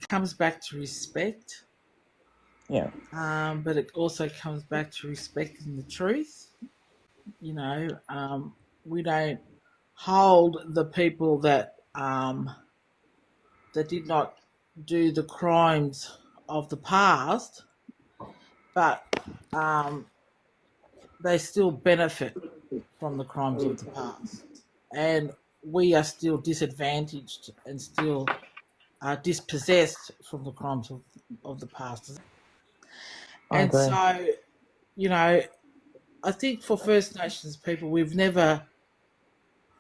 comes back to respect, Yeah. but it also comes back to respecting the truth. You know, we don't hold the people that did not do the crimes of the past, but um, they still benefit from the crimes of the past, and we are still disadvantaged and still dispossessed from the crimes of the past. I And agree. so, you know, I think for First Nations people, we've never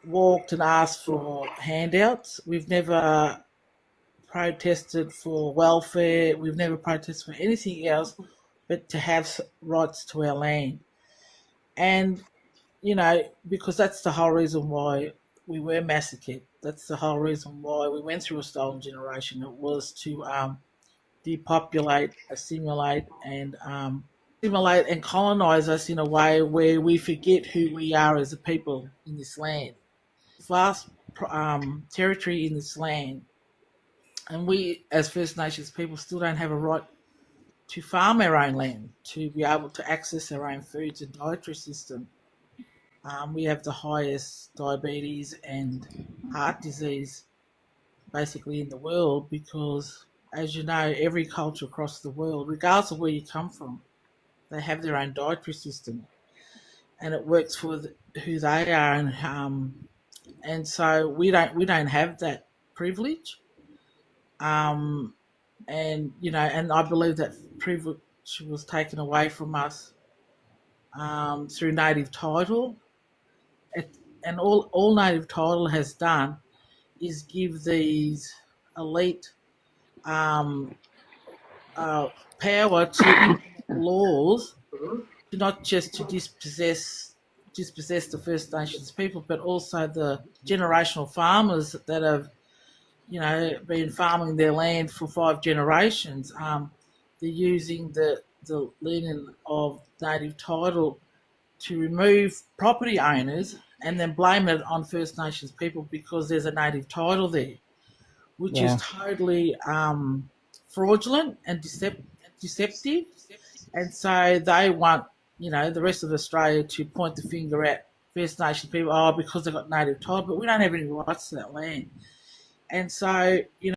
walked and asked for handouts. We've never protested for welfare. We've never protested for anything else but to have rights to our land. And, you know, because that's the whole reason why we were massacred. That's the whole reason why we went through a stolen generation. It was to depopulate, assimilate and colonize us in a way where we forget who we are as a people in this land. Vast territory in this land, and we as First Nations people still don't have a right to farm our own land, to be able to access our own foods and dietary system. We have the highest diabetes and heart disease basically in the world because, as you know, every culture across the world, regardless of where you come from, they have their own dietary system, and it works for who they are, and so we don't have that privilege, um, and you know, and I believe that privilege was taken away from us through native title. It, and all native title has done is give these elite um, uh, power to implement laws, to not just to dispossess the First Nations people, but also the generational farmers that have, you know, been farming their land for 5 generations. They're using the lien of native title to remove property owners and then blame it on First Nations people because there's a native title there, which is Yeah. totally fraudulent and deceptive. And so they want, you know, the rest of Australia to point the finger at First Nation people, oh, because they've got native title, but we don't have any rights to that land. And so, you know,